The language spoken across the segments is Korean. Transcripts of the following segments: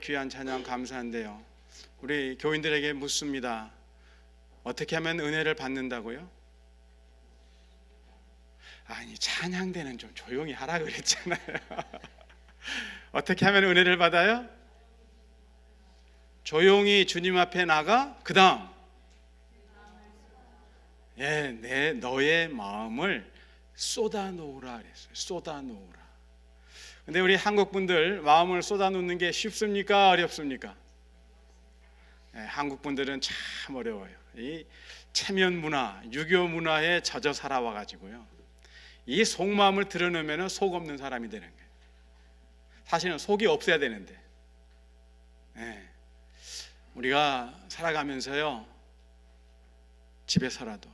귀한 찬양 감사한데요. 우리 교인들에게 묻습니다. 어떻게 하면 은혜를 받는다고요? 아니, 찬양대는 좀 조용히 하라 그랬잖아요. 어떻게 하면 은혜를 받아요? 조용히 주님 앞에 나가, 그 다음 너의 마음을 쏟아놓으라 그랬어요. 쏟아놓으라. 근데 우리 한국 분들 마음을 쏟아놓는 게 쉽습니까? 어렵습니까? 한국 분들은 참 어려워요. 이 체면 문화, 유교 문화에 젖어 살아와 가지고요. 이 속마음을 드러내면 속 없는 사람이 되는 거예요. 사실은 속이 없어야 되는데, 우리가 살아가면서요, 집에서라도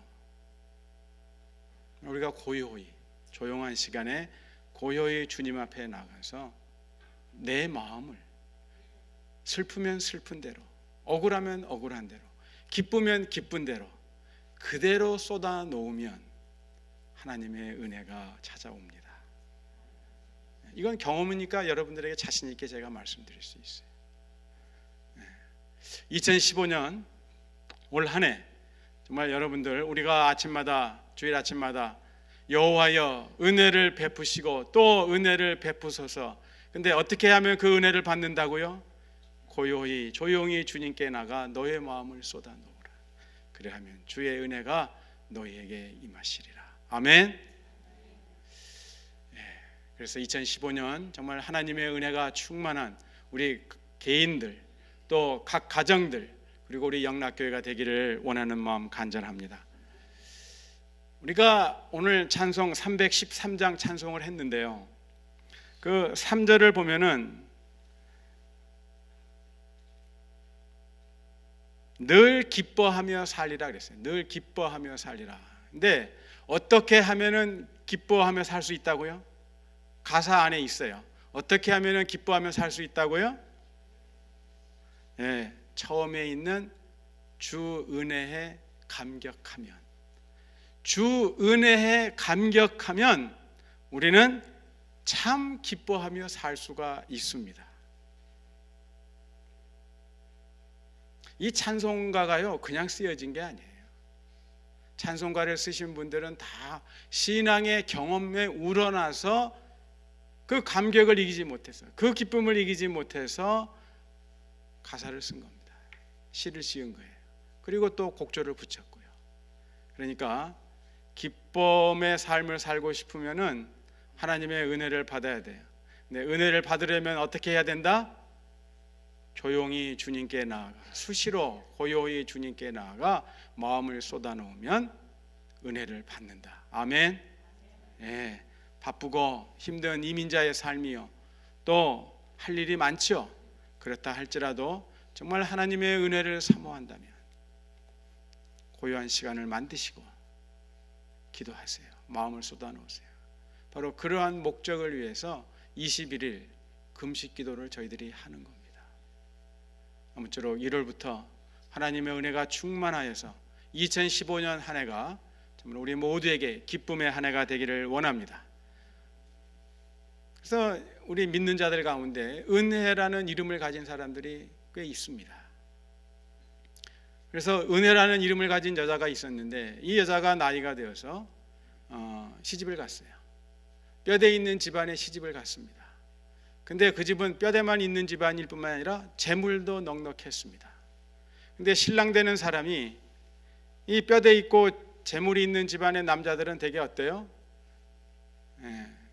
우리가 고요히 조용한 시간에 고요히 주님 앞에 나가서 내 마음을 슬프면 슬픈 대로, 억울하면 억울한 대로, 기쁘면 기쁜 대로 그대로 쏟아 놓으면 하나님의 은혜가 찾아옵니다. 이건 경험이니까 여러분들에게 자신 있게 제가 말씀드릴 수 있어요. 2015년 올 한 해 정말 여러분들, 우리가 아침마다, 주일 아침마다 여호와여 은혜를 베푸시고 또 은혜를 베푸소서. 근데 어떻게 하면 그 은혜를 받는다고요? 고요히 조용히 주님께 나가 너의 마음을 쏟아놓으라. 그래하면 주의 은혜가 너희에게 임하시리라. 아멘. 그래서 2015년 정말 하나님의 은혜가 충만한 우리 개인들, 또 각 가정들, 그리고 우리 영락교회가 되기를 원하는 마음 간절합니다. 우리가 오늘 찬송 313장 찬송을 했는데요, 그 3절을 보면은 늘 기뻐하며 살리라 그랬어요. 늘 기뻐하며 살리라. 근데 어떻게 하면은 기뻐하며 살 수 있다고요? 가사 안에 있어요. 어떻게 하면은 기뻐하며 살 수 있다고요? 처음에 있는 주 은혜에 감격하면, 주 은혜에 감격하면 우리는 참 기뻐하며 살 수가 있습니다. 이 찬송가가요 그냥 쓰여진 게 아니에요. 찬송가를 쓰신 분들은 다 신앙의 경험에 우러나서 그 감격을 이기지 못해서, 그 기쁨을 이기지 못해서 가사를 쓴 겁니다. 시를 지은 거예요. 그리고 또 곡조를 붙였고요. 그러니까 기쁨의 삶을 살고 싶으면은 하나님의 은혜를 받아야 돼요. 근데 은혜를 받으려면 어떻게 해야 된다? 조용히 주님께 나아가, 수시로 고요히 주님께 나아가 마음을 쏟아놓으면 은혜를 받는다. 아멘. 바쁘고 힘든 이민자의 삶이요, 또 할 일이 많죠. 그렇다 할지라도 정말 하나님의 은혜를 사모한다면 고요한 시간을 만드시고 기도하세요. 마음을 쏟아놓으세요. 바로 그러한 목적을 위해서 21일 금식 기도를 저희들이 하는 겁니다. 아무쪼록 1월부터 하나님의 은혜가 충만하여서 2015년 한 해가 정말 우리 모두에게 기쁨의 한 해가 되기를 원합니다. 그래서 우리 믿는 자들 가운데 은혜라는 이름을 가진 사람들이 꽤 있습니다. 그래서 은혜라는 이름을 가진 여자가 있었는데, 이 여자가 나이가 되어서 시집을 갔어요. 뼈대 있는 집안에 시집을 갔습니다. 근데 그 집은 뼈대만 있는 집안일 뿐만 아니라 재물도 넉넉했습니다. 근데 신랑 되는 사람이 이 뼈대 있고 재물이 있는 집안의 남자들은 되게 어때요?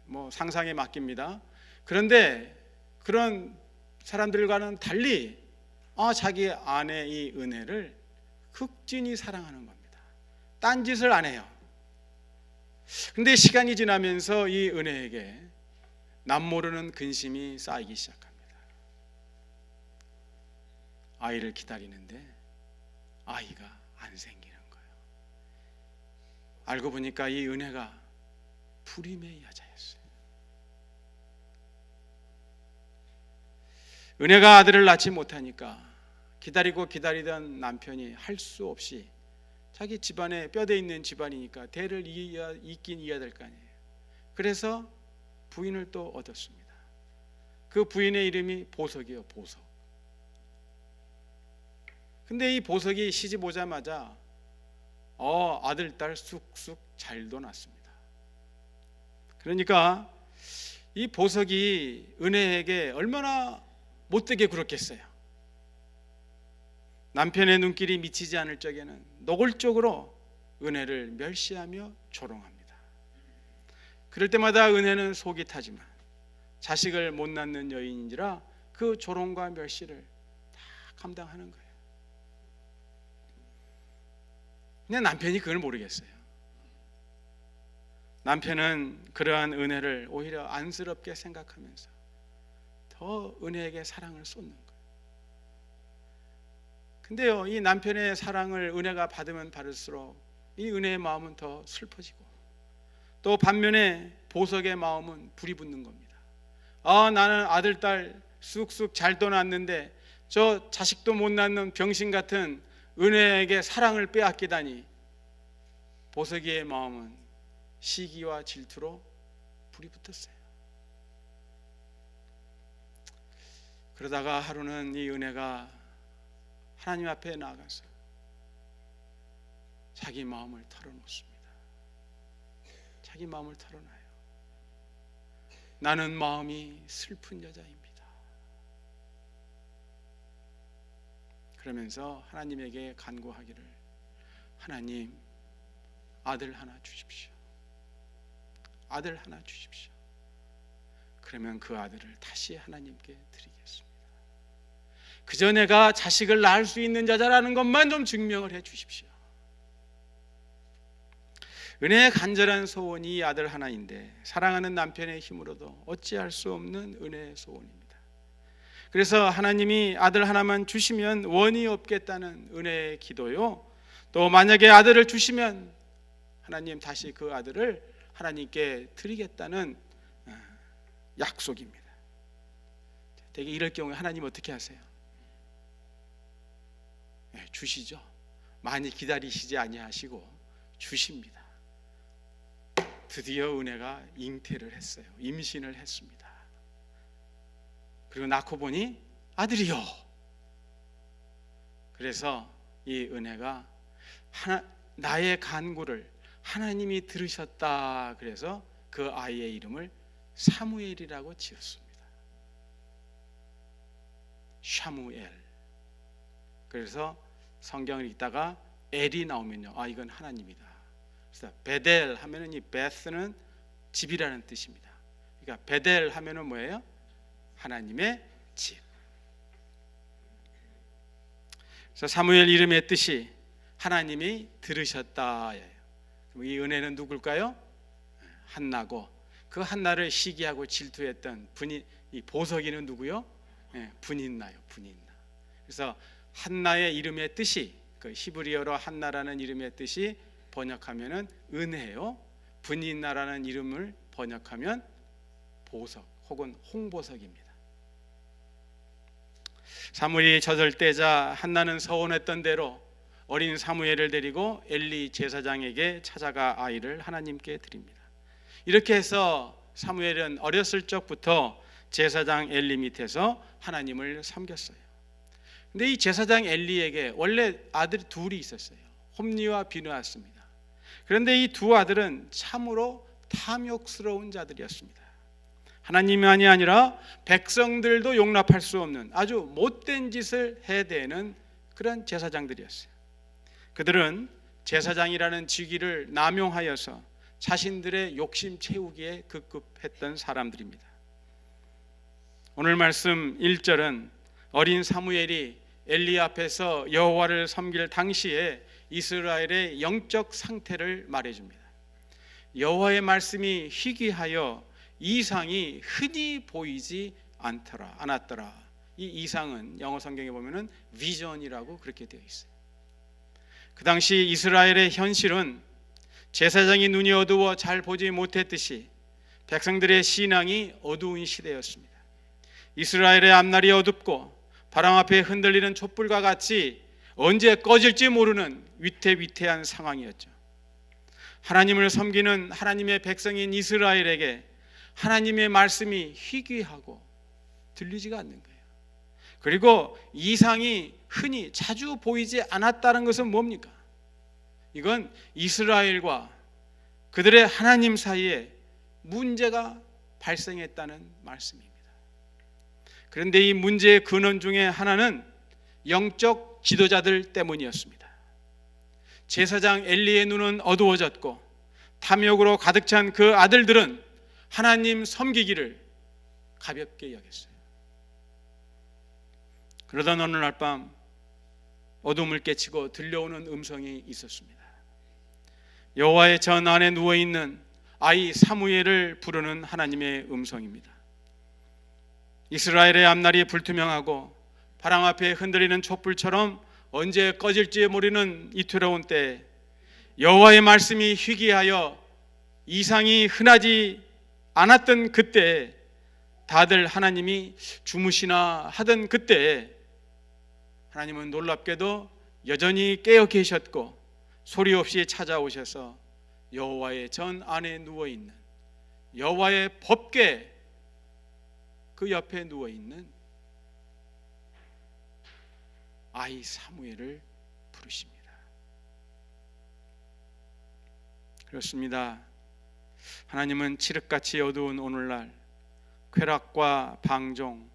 뭐 상상에 맡깁니다. 그런데 그런 사람들과는 달리 자기 아내의 이 은혜를 극진히 사랑하는 겁니다. 딴짓을 안 해요. 근데 시간이 지나면서 이 은혜에게 남모르는 근심이 쌓이기 시작합니다. 아이를 기다리는데 아이가 안 생기는 거예요. 알고 보니까 이 은혜가 불임의 여자였어요. 은혜가 아들을 낳지 못하니까 기다리고 기다리던 남편이 할 수 없이, 자기 집안에 뼈대 있는 집안이니까 대를 잇긴 이어야 될 거 아니에요. 그래서 부인을 또 얻었습니다. 그 부인의 이름이 보석이에요. 보석. 근데 이 보석이 시집 오자마자 아들, 딸 쑥쑥 잘도 났습니다. 그러니까 이 보석이 은혜에게 얼마나 못되게 굴었겠어요. 남편의 눈길이 미치지 않을 적에는 노골적으로 은혜를 멸시하며 조롱합니다. 그럴 때마다 은혜는 속이 타지만 자식을 못 낳는 여인인지라 그 조롱과 멸시를 다 감당하는 거예요. 근데 남편이 그걸 모르겠어요. 남편은 그러한 은혜를 오히려 안쓰럽게 생각하면서 더 은혜에게 사랑을 쏟는 거예요. 근데요, 이 남편의 사랑을 은혜가 받으면 받을수록 이 은혜의 마음은 더 슬퍼지고, 또 반면에 보석의 마음은 불이 붙는 겁니다. 나는 아들, 딸 쑥쑥 잘도 낳았는데 저 자식도 못 낳는 병신 같은 은혜에게 사랑을 빼앗기다니. 보석이의 마음은 시기와 질투로 불이 붙었어요. 그러다가 하루는 이 은혜가 하나님 앞에 나아가서 자기 마음을 털어놓습니다. 자기 마음을 털어놔요. 나는 마음이 슬픈 여자입니다. 그러면서 하나님에게 간구하기를, 하나님, 아들 하나 주십시오. 아들 하나 주십시오. 그러면 그 아들을 다시 하나님께 드리겠습니다. 그저 내가 자식을 낳을 수 있는 자라는 것만 좀 증명을 해 주십시오. 은혜의 간절한 소원이 아들 하나인데 사랑하는 남편의 힘으로도 어찌할 수 없는 은혜의 소원입니다. 그래서 하나님이 아들 하나만 주시면 원이 없겠다는 은혜의 기도요, 또 만약에 아들을 주시면 하나님 다시 그 아들을 하나님께 드리겠다는 약속입니다. 대개 이럴 경우에 하나님 어떻게 하세요? 주시죠. 많이 기다리시지 아니하시고 주십니다. 드디어 은혜가 잉태를 했어요. 임신을 했습니다. 그리고 낳고 보니 아들이요. 그래서 이 은혜가 나의 간구를 하나님이 들으셨다. 그래서 그 아이의 이름을 사무엘이라고 지었습니다. 샤무엘. 그래서 성경을 읽다가 엘이 나오면요, 이건 하나님이다. 그래서 베델 하면은 이 베스는 집이라는 뜻입니다. 그러니까 베델 하면은 뭐예요? 하나님의 집. 그래서 사무엘 이름의 뜻이 하나님이 들으셨다예요. 이 은혜는 누굴까요? 한나고, 그 한나를 시기하고 질투했던 이 보석이는 누구요? 분인나요. 분인나. 그래서 한나의 이름의 뜻이, 그 히브리어로 한나라는 이름의 뜻이 번역하면은 은혜요, 분인나라는 이름을 번역하면 보석 혹은 홍보석입니다. 사무엘이 젖을 떼자 한나는 서원했던 대로 어린 사무엘을 데리고 엘리 제사장에게 찾아가 아이를 하나님께 드립니다. 이렇게 해서 사무엘은 어렸을 적부터 제사장 엘리 밑에서 하나님을 섬겼어요. 근데 이 제사장 엘리에게 원래 아들이 둘이 있었어요. 홈리와 비느하스입니다. 그런데 이 두 아들은 참으로 탐욕스러운 자들이었습니다. 하나님만이 아니라 백성들도 용납할 수 없는 아주 못된 짓을 해대는 그런 제사장들이었어요. 그들은 제사장이라는 직위를 남용하여서 자신들의 욕심 채우기에 급급했던 사람들입니다. 오늘 말씀 1절은 어린 사무엘이 엘리 앞에서 여호와를 섬길 당시에 이스라엘의 영적 상태를 말해줍니다. 여호와의 말씀이 희귀하여 이상이 흔히 보이지 않았더라. 이 이상은 영어 성경에 보면은 비전이라고 그렇게 되어 있어요. 그 당시 이스라엘의 현실은 제사장이 눈이 어두워 잘 보지 못했듯이 백성들의 신앙이 어두운 시대였습니다. 이스라엘의 앞날이 어둡고 바람 앞에 흔들리는 촛불과 같이 언제 꺼질지 모르는 위태위태한 상황이었죠. 하나님을 섬기는 하나님의 백성인 이스라엘에게 하나님의 말씀이 희귀하고 들리지가 않는 거예요. 그리고 이상이 흔히 자주 보이지 않았다는 것은 뭡니까? 이건 이스라엘과 그들의 하나님 사이에 문제가 발생했다는 말씀입니다. 그런데 이 문제의 근원 중에 하나는 영적 지도자들 때문이었습니다. 제사장 엘리의 눈은 어두워졌고 탐욕으로 가득 찬 그 아들들은 하나님 섬기기를 가볍게 여겼어요. 그러던 어느 날 밤 어둠을 깨치고 들려오는 음성이 있었습니다. 여호와의 전 안에 누워있는 아이 사무엘을 부르는 하나님의 음성입니다. 이스라엘의 앞날이 불투명하고 바람 앞에 흔들리는 촛불처럼 언제 꺼질지 모르는 이 두려운 때에 여호와의 말씀이 희귀하여 이상이 흔하지 않았던 그때, 다들 하나님이 주무시나 하던 그때 하나님은 놀랍게도 여전히 깨어 계셨고 소리 없이 찾아오셔서 여호와의 전 안에 누워있는, 여호와의 법궤 그 옆에 누워있는 아이 사무엘을 부르십니다. 그렇습니다. 하나님은 칠흑같이 어두운 오늘날 쾌락과 방종,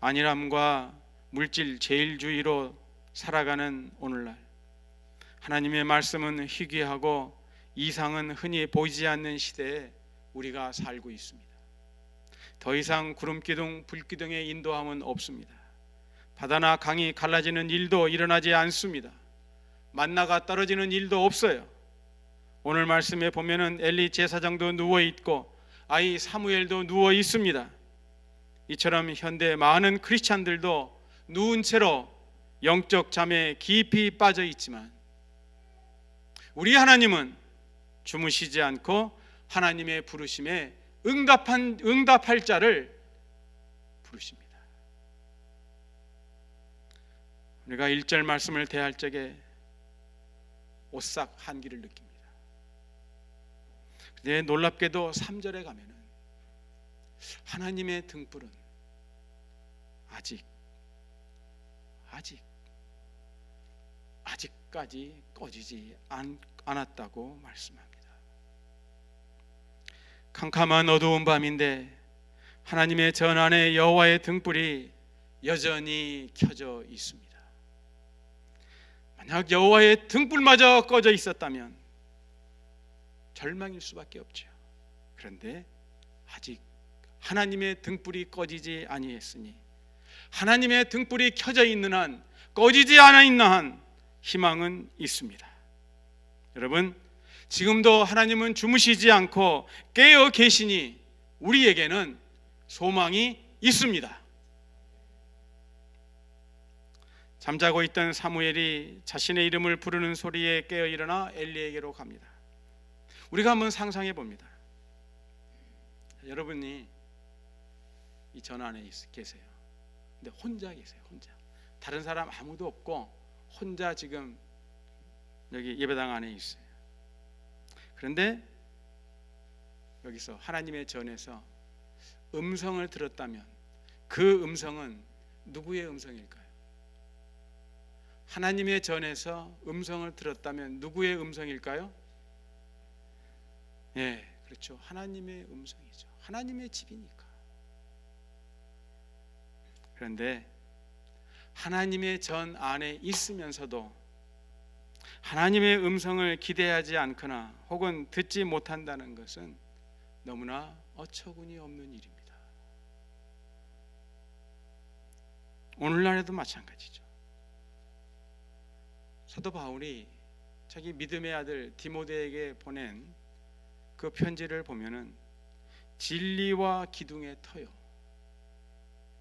안일함과 물질 제일주의로 살아가는 오늘날 하나님의 말씀은 희귀하고 이상은 흔히 보이지 않는 시대에 우리가 살고 있습니다. 더 이상 구름기둥, 불기둥의 인도함은 없습니다. 바다나 강이 갈라지는 일도 일어나지 않습니다. 만나가 떨어지는 일도 없어요. 오늘 말씀에 보면은 엘리 제사장도 누워 있고 아이 사무엘도 누워 있습니다. 이처럼 현대 많은 크리스찬들도 누운 채로 영적 잠에 깊이 빠져 있지만 우리 하나님은 주무시지 않고 하나님의 부르심에 응답할 자를 부르십니다. 우리가 1절 말씀을 대할 적에 오싹 한기를 느낍니다. 그런데 놀랍게도 3절에 가면은 하나님의 등불은 아직까지 꺼지지 않았다고 말씀합니다. 캄캄한 어두운 밤인데 하나님의 전 안에 여호와의 등불이 여전히 켜져 있습니다. 만약 여호와의 등불마저 꺼져 있었다면 절망일 수밖에 없죠. 그런데 아직 하나님의 등불이 꺼지지 아니했으니 하나님의 등불이 켜져 있는 한, 꺼지지 않아 있는 한 희망은 있습니다. 여러분, 지금도 하나님은 주무시지 않고 깨어 계시니 우리에게는 소망이 있습니다. 잠자고 있던 사무엘이 자신의 이름을 부르는 소리에 깨어 일어나 엘리에게로 갑니다. 우리가 한번 상상해 봅니다. 여러분이 이 전 안에 계세요. 근데 혼자 계세요. 혼자. 다른 사람 아무도 없고 혼자 지금 여기 예배당 안에 있어요. 그런데 여기서 하나님의 전에서 음성을 들었다면 그 음성은 누구의 음성일까요? 하나님의 전에서 음성을 들었다면 누구의 음성일까요? 예, 그렇죠. 하나님의 음성이죠. 하나님의 집이니까. 그런데 하나님의 전 안에 있으면서도 하나님의 음성을 기대하지 않거나 혹은 듣지 못한다는 것은 너무나 어처구니 없는 일입니다. 오늘날에도 마찬가지죠. 사도 바울이 자기 믿음의 아들 디모데에게 보낸 그 편지를 보면은 진리와 기둥의 터요,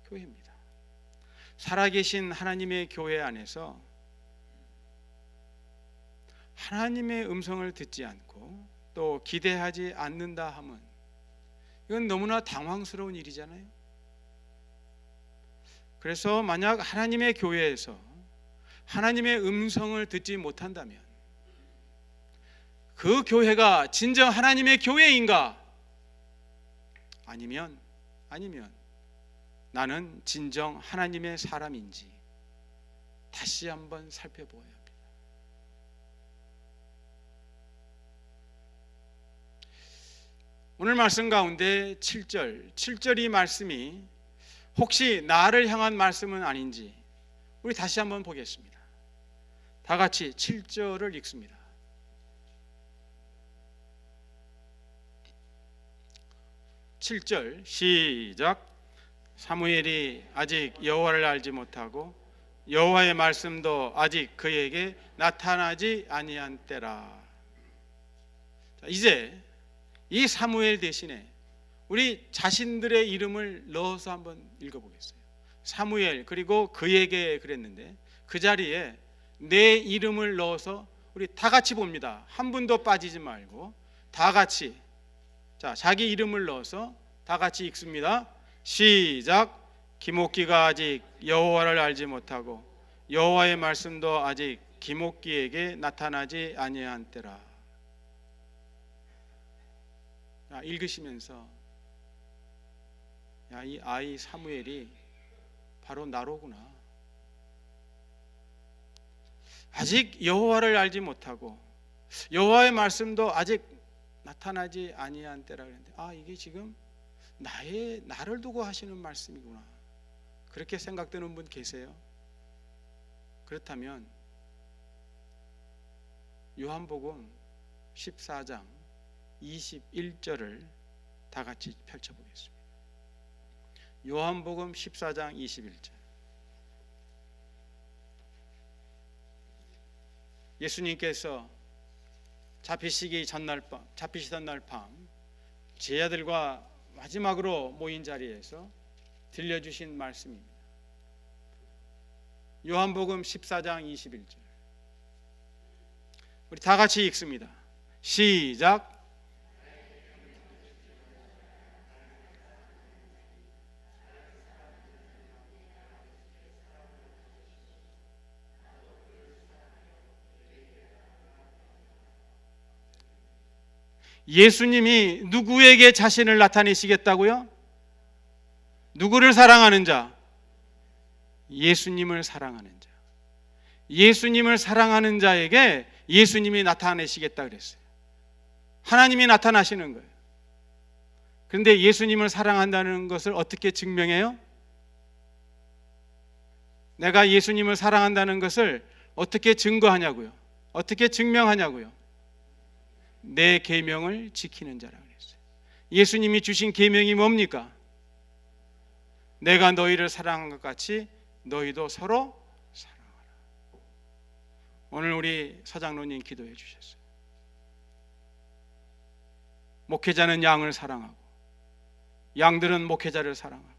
교회입니다. 살아계신 하나님의 교회 안에서 하나님의 음성을 듣지 않고 또 기대하지 않는다 함은 이건 너무나 당황스러운 일이잖아요. 그래서 만약 하나님의 교회에서 하나님의 음성을 듣지 못한다면 그 교회가 진정 하나님의 교회인가? 아니면 나는 진정 하나님의 사람인지 다시 한번 살펴보아야 합니다. 오늘 말씀 가운데 7절 이 말씀이 혹시 나를 향한 말씀은 아닌지 우리 다시 한번 보겠습니다. 다 같이 7절을 읽습니다. (7절) 시작. 사무엘이 아직 여호와를 알지 못하고 여호와의 말씀도 아직 그에게 나타나지 아니한 때라. 자, 이제 이 사무엘 대신에 우리 자신들의 이름을 넣어서 한번 읽어보겠어요. 사무엘 그리고 그에게 그랬는데 그 자리에 내 이름을 넣어서 우리 다 같이 봅니다. 한 분도 빠지지 말고 다 같이, 자, 자기 이름을 넣어서 다 같이 읽습니다. 시작. 기목기가 아직 여호와를 알지 못하고 여호와의 말씀도 아직 기목기에게 나타나지 아니한 때라. 자, 읽으시면서 야, 이 아이 사무엘이 바로 나로구나. 아직 여호와를 알지 못하고 여호와의 말씀도 아직 나타나지 아니한 때라 그랬는데, 아, 이게 지금 나를 두고 하시는 말씀이구나. 그렇게 생각되는 분 계세요? 그렇다면 요한복음 14장 21절을 다 같이 펼쳐보겠습니다. 요한복음 14장 21절. 예수님께서 잡히시던 날 밤 제자들과 마지막으로 모인 자리에서 들려주신 말씀입니다. 요한복음 14장 21절. 우리 다 같이 읽습니다. 시작. 예수님이 누구에게 자신을 나타내시겠다고요? 누구를 사랑하는 자? 예수님을 사랑하는 자. 예수님을 사랑하는 자에게 예수님이 나타내시겠다 그랬어요. 하나님이 나타나시는 거예요. 그런데 예수님을 사랑한다는 것을 어떻게 증명해요? 내가 예수님을 사랑한다는 것을 어떻게 증거하냐고요? 어떻게 증명하냐고요? 내 계명을 지키는 자라고 그랬어요. 예수님이 주신 계명이 뭡니까? 내가 너희를 사랑한 것 같이 너희도 서로 사랑하라. 오늘 우리 서장로님 기도해 주셨어요. 목회자는 양을 사랑하고 양들은 목회자를 사랑하고,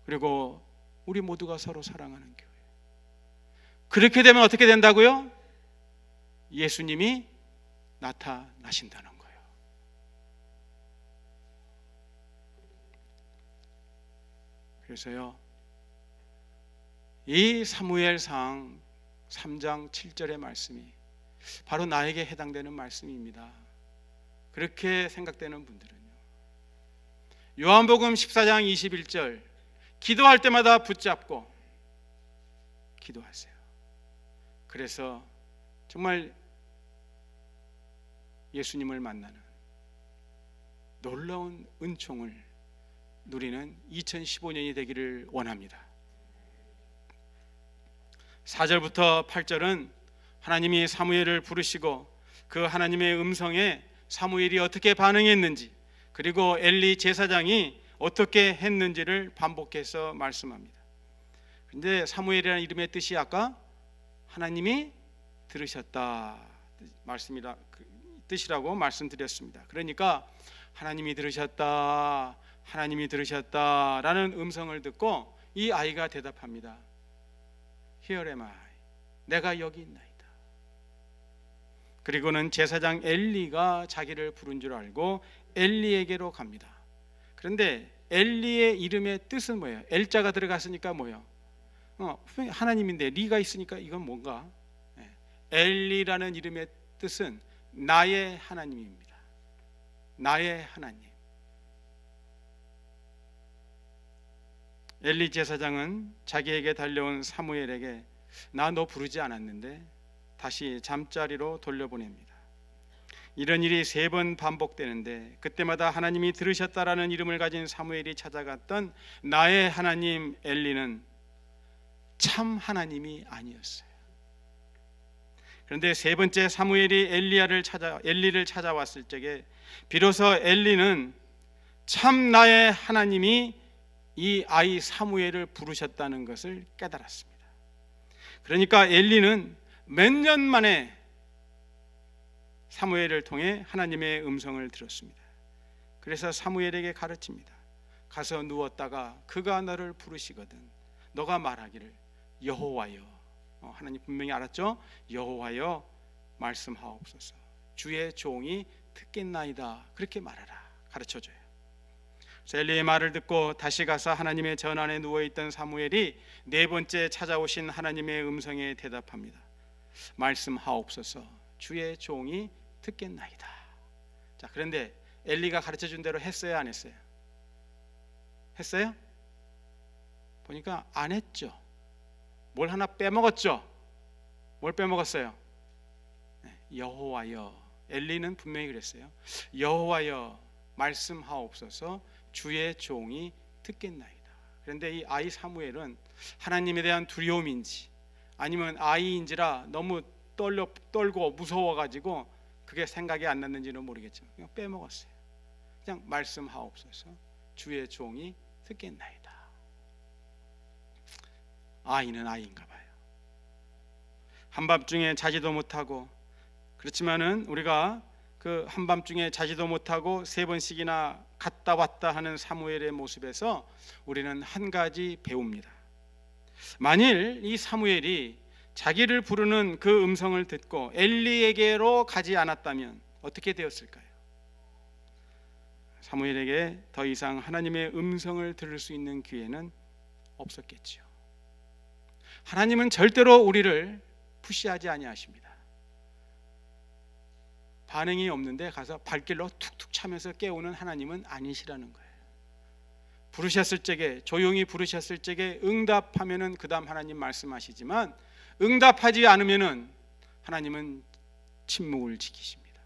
그리고 우리 모두가 서로 사랑하는 교회. 그렇게 되면 어떻게 된다고요? 예수님이 나타나신다는 거예요. 그래서요, 이 사무엘상 3장 7절의 말씀이 바로 나에게 해당되는 말씀입니다. 그렇게 생각되는 분들은요, 요한복음 14장 21절 기도할 때마다 붙잡고 기도하세요. 그래서 정말 예수님을 만나는 놀라운 은총을 누리는 2015년이 되기를 원합니다. 4절부터 8절은 하나님이 사무엘을 부르시고 그 하나님의 음성에 사무엘이 어떻게 반응했는지, 그리고 엘리 제사장이 어떻게 했는지를 반복해서 말씀합니다. 그런데 사무엘이라는 이름의 뜻이 아까 하나님이 들으셨다 뜻이라고 말씀드렸습니다. 그러니까 하나님이 들으셨다라는 음성을 듣고 이 아이가 대답합니다. Here am I. 내가 여기 있나이다. 그리고는 제사장 엘리가 자기를 부른 줄 알고 엘리에게로 갑니다. 그런데 엘리의 이름의 뜻은 뭐예요? 엘자가 들어갔으니까 뭐예요? 하나님인데 리가 있으니까 이건 뭔가? 엘리라는 이름의 뜻은 나의 하나님입니다. 나의 하나님. 엘리 제사장은 자기에게 달려온 사무엘에게 나 너 부르지 않았는데 다시 잠자리로 돌려보냅니다. 이런 일이 3번 반복되는데 그때마다 하나님이 들으셨다라는 이름을 가진 사무엘이 찾아갔던 나의 하나님 엘리는 참 하나님이 아니었어요. 그런데 3번째 사무엘이 엘리를 찾아왔을 적에 비로소 엘리는 참 나의 하나님이 이 아이 사무엘을 부르셨다는 것을 깨달았습니다. 그러니까 엘리는 몇 년 만에 사무엘을 통해 하나님의 음성을 들었습니다. 그래서 사무엘에게 가르칩니다. 가서 누웠다가 그가 너를 부르시거든 너가 말하기를 여호와여, 하나님 분명히 알았죠? 여호와여 말씀하옵소서, 주의 종이 듣겠나이다, 그렇게 말하라 가르쳐줘요. 그래서 엘리의 말을 듣고 다시 가서 하나님의 전 안에 누워있던 사무엘이 4번째 찾아오신 하나님의 음성에 대답합니다. 말씀하옵소서, 주의 종이 듣겠나이다. 자, 그런데 엘리가 가르쳐준 대로 했어요, 안 했어요? 했어요? 보니까 안 했죠. 뭘 하나 빼먹었죠. 뭘 빼먹었어요? 여호와여, 엘리는 분명히 그랬어요. 여호와여 말씀하옵소서, 주의 종이 듣겠나이다. 그런데 이 아이 사무엘은 하나님에 대한 두려움인지 아니면 아이인지라 너무 떨고 무서워가지고 그게 생각이 안 났는지는 모르겠지만 그냥 빼먹었어요. 그냥 말씀하옵소서, 주의 종이 듣겠나이다. 아이는 아이인가 봐요. 한밤중에 자지도 못하고, 그렇지만은 우리가 그 한밤중에 자지도 못하고 3번씩이나 갔다 왔다 하는 사무엘의 모습에서 우리는 한 가지 배웁니다. 만일 이 사무엘이 자기를 부르는 그 음성을 듣고 엘리에게로 가지 않았다면 어떻게 되었을까요? 사무엘에게 더 이상 하나님의 음성을 들을 수 있는 기회는 없었겠지요. 하나님은 절대로 우리를 푸시하지 아니하십니다. 반응이 없는데 가서 발길로 툭툭 차면서 깨우는 하나님은 아니시라는 거예요. 부르셨을 적에, 조용히 부르셨을 적에 응답하면은 그 다음 하나님 말씀하시지만 응답하지 않으면은 하나님은 침묵을 지키십니다.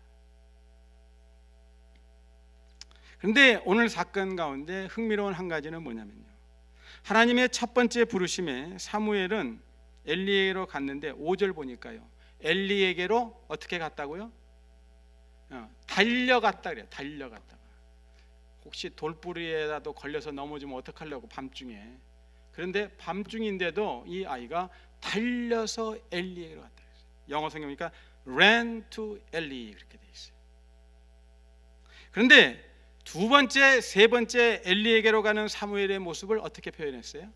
그런데 오늘 사건 가운데 흥미로운 한 가지는 뭐냐면요, 하나님의 첫 번째 부르심에 사무엘은 엘리에게로 갔는데 5절 보니까요, 엘리에게로 어떻게 갔다고요? 달려갔다 그래요. 달려갔다가 혹시 돌부리에라도 걸려서 넘어지면 어떡하려고 밤중에. 그런데 밤중인데도 이 아이가 달려서 엘리에게로 갔다 그랬어요. 영어 성경 보니까 ran to 엘리 그렇게 돼 있어요. 그런데 2번째, 3번째 엘리에게로 가는 사무엘의 모습을 어떻게 표현했어요?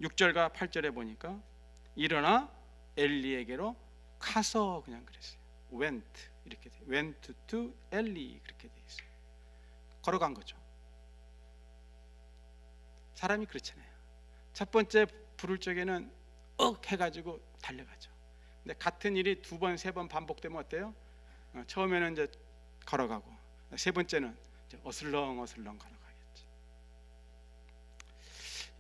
6절과 8절에 보니까 일어나 엘리에게로 가서 그냥 그랬어요. went 이렇게 돼. went to 엘리 그렇게 돼 있어요. 걸어간 거죠. 사람이 그렇잖아요. 첫 번째 부를 적에는 해가지고 달려가죠. 근데 같은 일이 2번, 3번 반복되면 어때요? 처음에는 이제 걸어가고 3번째는 이제 어슬렁어슬렁 걸어가겠죠.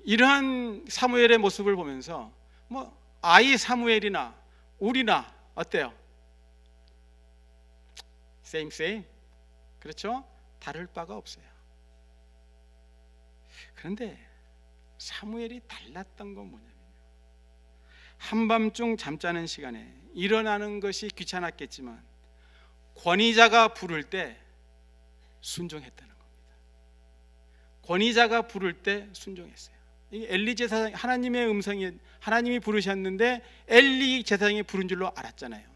이러한 사무엘의 모습을 보면서 뭐 아이 사무엘이나 우리나 어때요? same 그렇죠? 다를 바가 없어요. 그런데 사무엘이 달랐던 건 뭐냐면요, 한밤중 잠자는 시간에 일어나는 것이 귀찮았겠지만 권위자가 부를 때 순종했다는 겁니다. 권위자가 부를 때 순종했어요. 이 엘리 제사장, 하나님의 음성이, 하나님이 부르셨는데 엘리 제사장이 부른 줄로 알았잖아요.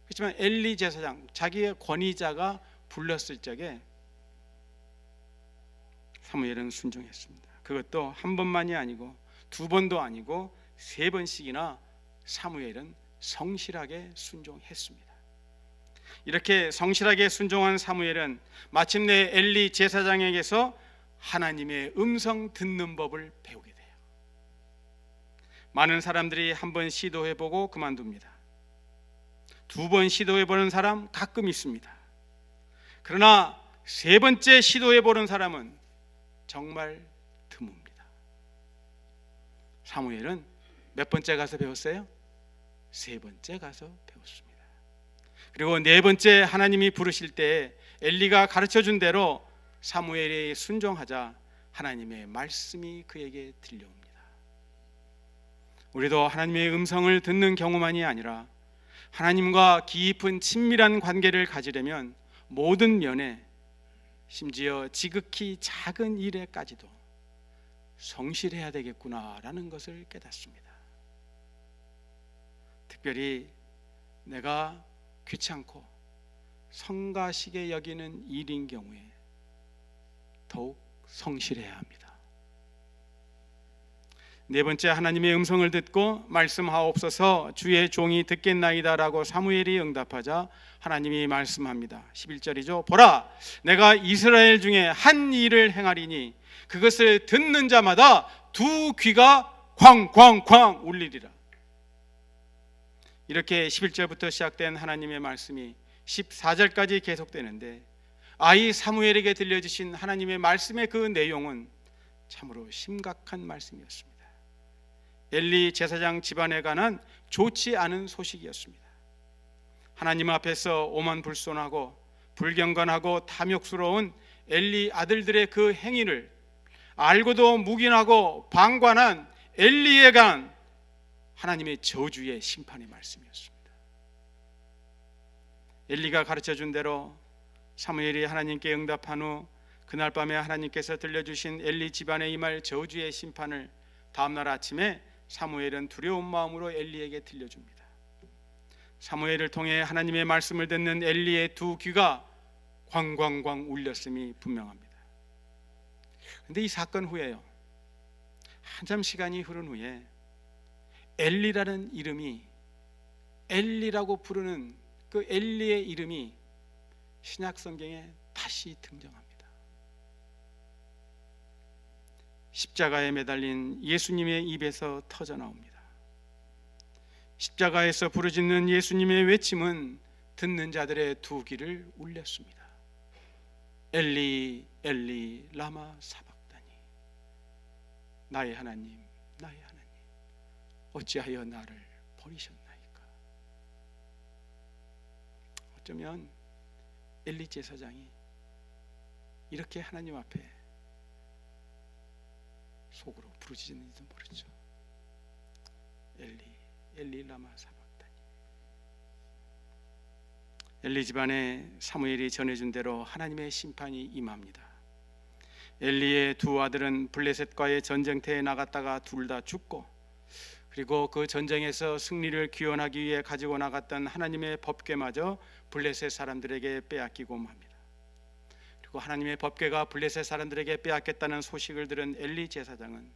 그렇지만 엘리 제사장, 자기의 권위자가 불렀을 적에 사무엘은 순종했습니다. 그것도 한 번만이 아니고 2번도 아니고 3번씩이나 사무엘은 성실하게 순종했습니다. 이렇게 성실하게 순종한 사무엘은 마침내 엘리 제사장에게서 하나님의 음성 듣는 법을 배우게 돼요. 많은 사람들이 한 번 시도해보고 그만둡니다. 2번 시도해보는 사람 가끔 있습니다. 그러나 3번째 시도해보는 사람은 정말 드뭅니다. 사무엘은 몇 번째 가서 배웠어요? 세 번째 가서 배웠습니다. 그리고 네 번째 하나님이 부르실 때 엘리가 가르쳐준 대로 사무엘이 순종하자 하나님의 말씀이 그에게 들려옵니다. 우리도 하나님의 음성을 듣는 경우만이 아니라 하나님과 깊은 친밀한 관계를 가지려면 모든 면에, 심지어 지극히 작은 일에까지도 성실해야 되겠구나라는 것을 깨닫습니다. 특별히 내가 귀찮고 성가시게 여기는 일인 경우에 더욱 성실해야 합니다. 네 번째, 하나님의 음성을 듣고 말씀하옵소서 주의 종이 듣겠나이다라고 사무엘이 응답하자 하나님이 말씀합니다. 11절이죠. 보라, 내가 이스라엘 중에 한 일을 행하리니 그것을 듣는 자마다 두 귀가 쾅쾅쾅 울리리라. 이렇게 11절부터 시작된 하나님의 말씀이 14절까지 계속되는데, 아이 사무엘에게 들려주신 하나님의 말씀의 그 내용은 참으로 심각한 말씀이었습니다. 엘리 제사장 집안에 관한 좋지 않은 소식이었습니다. 하나님 앞에서 오만불손하고 불경건하고 탐욕스러운 엘리 아들들의 그 행위를 알고도 묵인하고 방관한 엘리에 관한 하나님의 저주의 심판의 말씀이었습니다. 엘리가 가르쳐준 대로 사무엘이 하나님께 응답한 후 그날 밤에 하나님께서 들려주신 엘리 집안에 임할 저주의 심판을 다음날 아침에 사무엘은 두려운 마음으로 엘리에게 들려줍니다. 사무엘을 통해 하나님의 말씀을 듣는 엘리의 두 귀가 광광광 울렸음이 분명합니다. 그런데 이 사건 후에요, 한참 시간이 흐른 후에 엘리라는 이름이, 엘리라고 부르는 그 엘리의 이름이 신약 성경에 다시 등장합니다. 십자가에 매달린 예수님의 입에서 터져 나옵니다. 십자가에서 부르짖는 예수님의 외침은 듣는 자들의 두 귀를 울렸습니다. 엘리 엘리 라마 사박다니, 나의 하나님 나의 하나님 어찌하여 나를 버리셨나이까. 어쩌면 엘리 제사장이 이렇게 하나님 앞에 속으로 부르짖는지도 모르죠. 엘리 엘리 라마 사박다니. 엘리 집안에 사무엘이 전해준 대로 하나님의 심판이 임합니다. 엘리의 두 아들은 블레셋과의 전쟁터에 나갔다가 둘 다 죽고, 그리고 그 전쟁에서 승리를 귀원하기 위해 가지고 나갔던 하나님의 법궤마저 블레셋 사람들에게 빼앗기고 맙니다. 그리고 하나님의 법궤가 블레셋 사람들에게 빼앗겼다는 소식을 들은 엘리 제사장은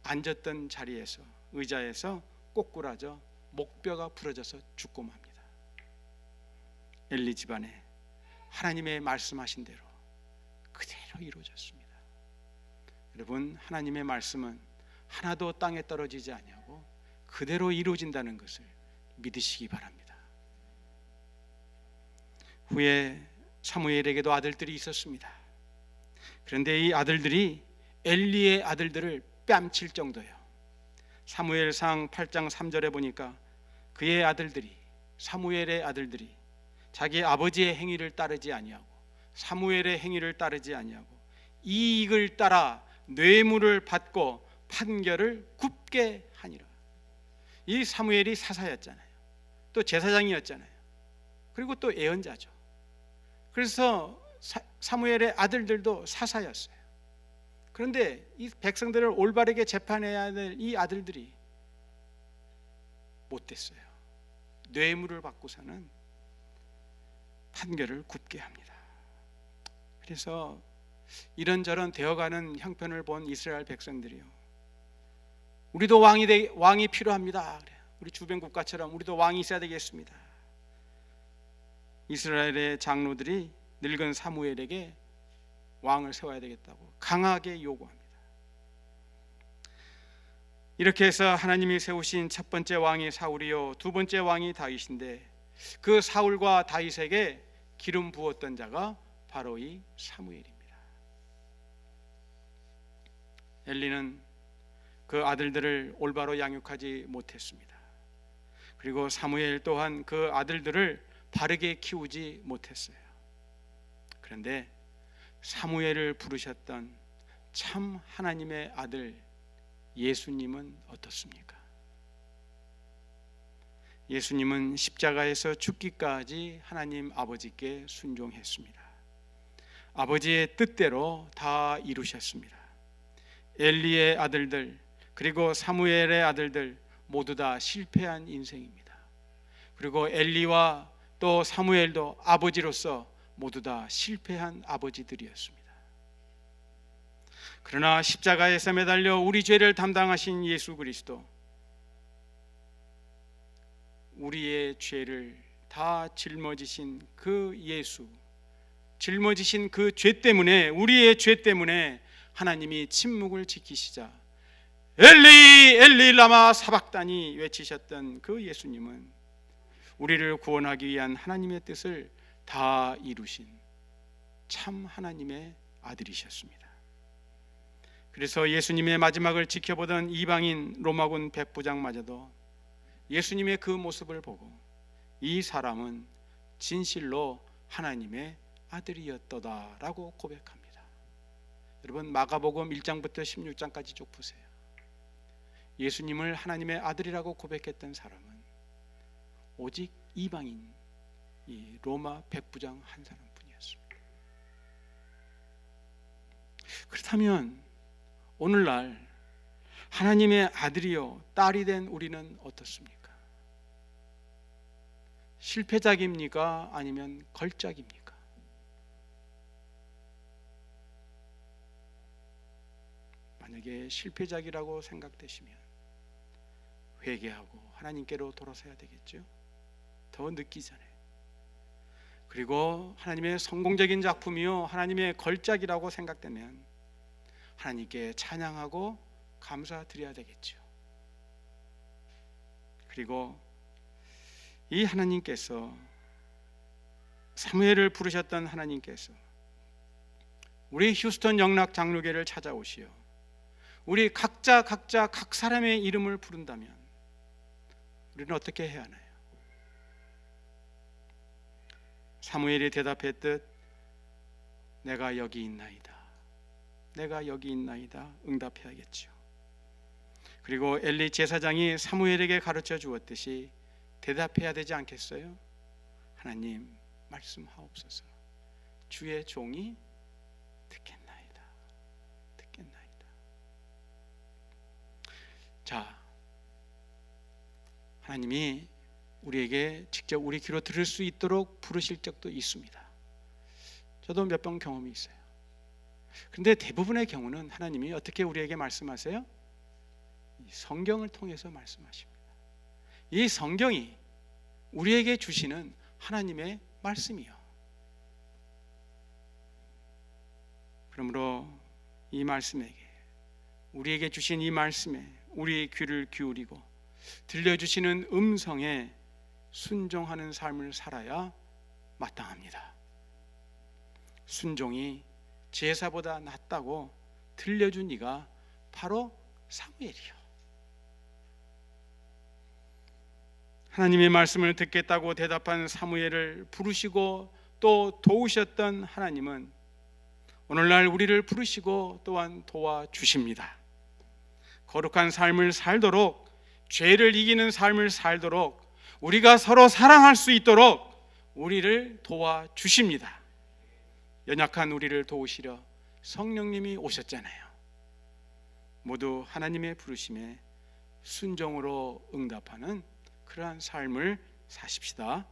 앉았던 자리에서, 의자에서 꼬꾸라져 목뼈가 부러져서 죽고 맙니다. 엘리 집안에 하나님의 말씀하신 대로 그대로 이루어졌습니다. 여러분, 하나님의 말씀은 하나도 땅에 떨어지지 아니하고 그대로 이루어진다는 것을 믿으시기 바랍니다. 후에 사무엘에게도 아들들이 있었습니다. 그런데 이 아들들이 엘리의 아들들을 뺨칠 정도예요. 사무엘상 8장 3절에 보니까 그의 아들들이, 사무엘의 아들들이 자기 아버지의 행위를 따르지 아니하고 사무엘의 행위를 따르지 아니하고 이익을 따라 뇌물을 받고 판결을 굽게 하니라. 이 사무엘이 사사였잖아요. 또 제사장이었잖아요. 그리고 또 예언자죠. 그래서 사무엘의 아들들도 사사였어요. 그런데 이 백성들을 올바르게 재판해야 될 이 아들들이 못됐어요. 뇌물을 받고서는 판결을 굽게 합니다. 그래서 이런저런 되어가는 형편을 본 이스라엘 백성들이요, 우리도 왕이 필요합니다. 우리 주변 국가처럼 우리도 왕이 있어야 되겠습니다. 이스라엘의 장로들이 늙은 사무엘에게 왕을 세워야 되겠다고 강하게 요구합니다. 이렇게 해서 하나님이 세우신 첫 번째 왕이 사울이요, 두 번째 왕이 다윗인데, 그 사울과 다윗에게 기름 부었던 자가 바로 이 사무엘입니다. 엘리는 그 아들들을 올바로 양육하지 못했습니다. 그리고 사무엘 또한 그 아들들을 바르게 키우지 못했어요. 그런데 사무엘을 부르셨던 참 하나님의 아들 예수님은 어떻습니까? 예수님은 십자가에서 죽기까지 하나님 아버지께 순종했습니다. 아버지의 뜻대로 다 이루셨습니다. 엘리의 아들들 그리고 사무엘의 아들들 모두 다 실패한 인생입니다. 그리고 엘리와 또 사무엘도 아버지로서 모두 다 실패한 아버지들이었습니다. 그러나 십자가에서 매달려 우리 죄를 담당하신 예수 그리스도, 우리의 죄를 다 짊어지신 그 예수, 짊어지신 그 죄 때문에, 우리의 죄 때문에 하나님이 침묵을 지키시자 엘리 엘리 라마 사박다니 외치셨던 그 예수님은 우리를 구원하기 위한 하나님의 뜻을 다 이루신 참 하나님의 아들이셨습니다. 그래서 예수님의 마지막을 지켜보던 이방인 로마군 백부장마저도 예수님의 그 모습을 보고 이 사람은 진실로 하나님의 아들이었도다라고 고백합니다. 여러분, 마가복음 1장부터 16장까지 쭉 보세요. 예수님을 하나님의 아들이라고 고백했던 사람은 오직 이방인 이 로마 백부장 한 사람뿐이었습니다. 그렇다면 오늘날 하나님의 아들이요 딸이 된 우리는 어떻습니까? 실패작입니까? 아니면 걸작입니까? 만약에 실패작이라고 생각되시면 회개하고 하나님께로 돌아서야 되겠죠. 더 늦기 전에. 그리고 하나님의 성공적인 작품이요 하나님의 걸작이라고 생각되면 하나님께 찬양하고 감사드려야 되겠죠. 그리고 이 하나님께서, 사무엘을 부르셨던 하나님께서 우리 휴스턴 영락 장로교를 찾아오시어 우리 각자 각 사람의 이름을 부른다면 우리는 어떻게 해야 하나요? 사무엘이 대답했듯 내가 여기 있나이다, 내가 여기 있나이다 응답해야겠죠. 그리고 엘리 제사장이 사무엘에게 가르쳐 주었듯이 대답해야 되지 않겠어요? 하나님 말씀하옵소서. 주의 종이 듣겠나이다, 듣겠나이다. 자, 하나님이 우리에게 직접 우리 귀로 들을 수 있도록 부르실 적도 있습니다. 저도 몇 번 경험이 있어요. 그런데 대부분의 경우는 하나님이 어떻게 우리에게 말씀하세요? 성경을 통해서 말씀하십니다. 이 성경이 우리에게 주시는 하나님의 말씀이요. 그러므로 이 말씀에게, 우리에게 주신 이 말씀에 우리의 귀를 기울이고 들려주시는 음성에 순종하는 삶을 살아야 마땅합니다. 순종이 제사보다 낫다고 들려준 이가 바로 사무엘이요. 하나님의 말씀을 듣겠다고 대답한 사무엘을 부르시고 또 도우셨던 하나님은 오늘날 우리를 부르시고 또한 도와주십니다. 거룩한 삶을 살도록, 죄를 이기는 삶을 살도록, 우리가 서로 사랑할 수 있도록 우리를 도와주십니다. 연약한 우리를 도우시려 성령님이 오셨잖아요. 모두 하나님의 부르심에 순종으로 응답하는 그러한 삶을 사십시다.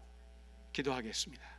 기도하겠습니다.